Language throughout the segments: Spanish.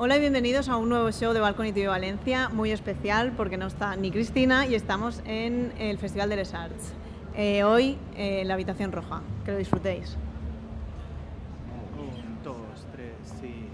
Hola y bienvenidos a un nuevo show de Balcony TV Valencia, muy especial porque no está ni Cristina y estamos en el Festival de Les Arts. Hoy la Habitación Roja, que lo disfrutéis. 1, 2, 3, sí.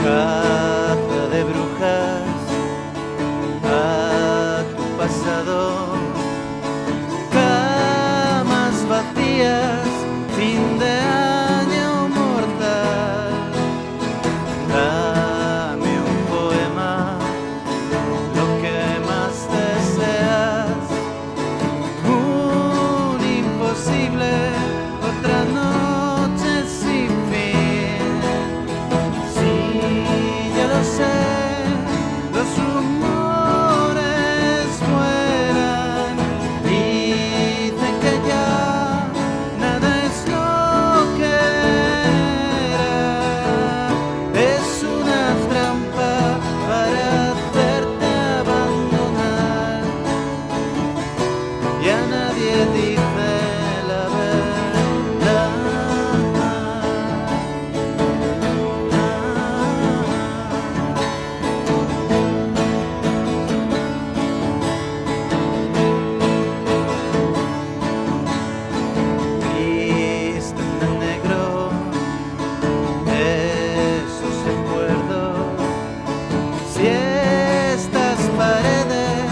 Caza de brujas a tu pasado, camas vacías, fin de año mortal. Dame un poema, lo que más deseas, un imposible, otra noche sin fin. Sí, ya lo sé, los rumores vuelan, dicen que ya nada es lo que era. Es una trampa para hacerte abandonar, y a nadie dice la verdad. Visten de negro esos recuerdos. Si estas paredes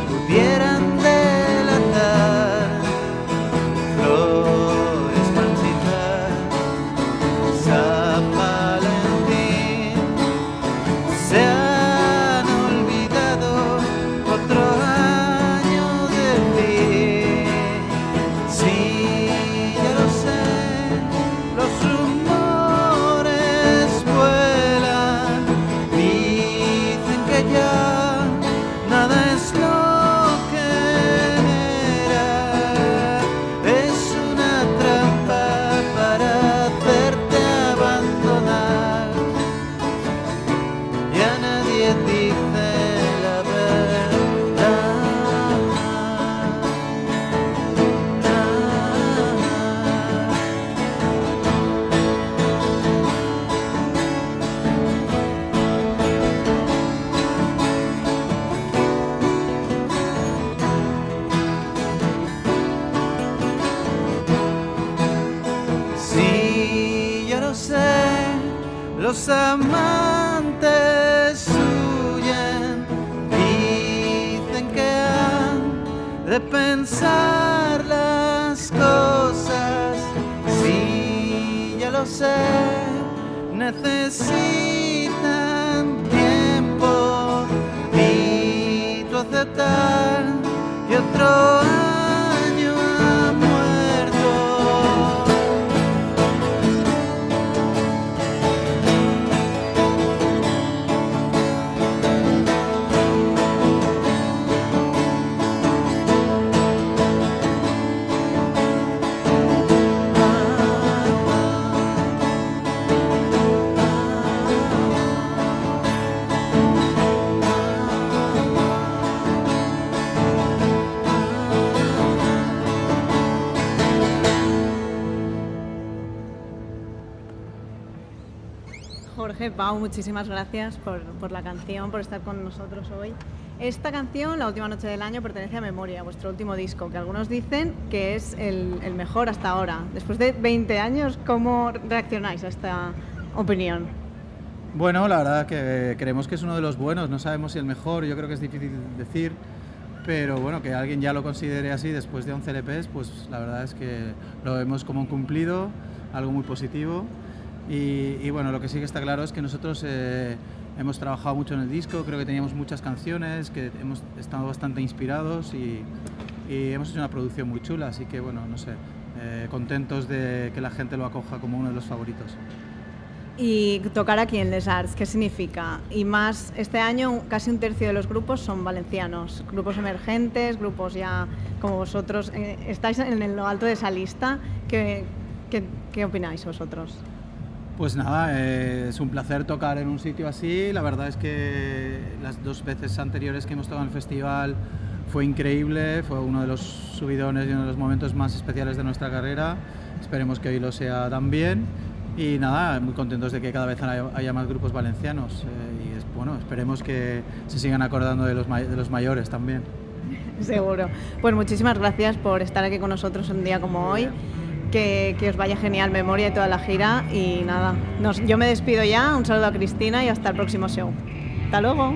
pudieran delatar flores marchitas, San Valentín, se han olvidado otro año de fin. Sí, ya lo sé, los rumores vuelan, dicen que ya nada es lo que era. Es una trampa para hacerte abandonar, y a nadie dice la verdad. Sí, ya lo sé, los amantes huyen, dicen que han de pensar las cosas. Sí, ya lo sé, necesitan tiempo y tú aceptar que otro año ha muerto. Jorge, Pau, muchísimas gracias por la canción, por estar con nosotros hoy. Esta canción, La última noche del año, pertenece a Memoria, vuestro último disco, que algunos dicen que es el mejor hasta ahora. Después de 20 años, ¿cómo reaccionáis a esta opinión? Bueno, la verdad que creemos que es uno de los buenos, no sabemos si el mejor, yo creo que es difícil decir, pero bueno, que alguien ya lo considere así después de 11 LPs, pues la verdad es que lo vemos como un cumplido, algo muy positivo. Y bueno, lo que sí que está claro es que nosotros hemos trabajado mucho en el disco, creo que teníamos muchas canciones, que hemos estado bastante inspirados y hemos hecho una producción muy chula, así que bueno, no sé, contentos de que la gente lo acoja como uno de los favoritos. Y tocar aquí en Les Arts, ¿qué significa? Y más, este año casi un tercio de los grupos son valencianos, grupos emergentes, grupos ya como vosotros. Estáis en lo alto de esa lista. ¿Qué opináis vosotros? Pues nada, es un placer tocar en un sitio así. La verdad es que las 2 veces anteriores que hemos tocado en el festival fue increíble, fue uno de los subidones y uno de los momentos más especiales de nuestra carrera. Esperemos que hoy lo sea también. Y nada, muy contentos de que cada vez haya más grupos valencianos. Y bueno, esperemos que se sigan acordando de los mayores también. Seguro. Pues muchísimas gracias por estar aquí con nosotros un día como hoy. Que os vaya genial Memoria y toda la gira. Y nada, yo me despido ya. Un saludo a Cristina y hasta el próximo show. Hasta luego.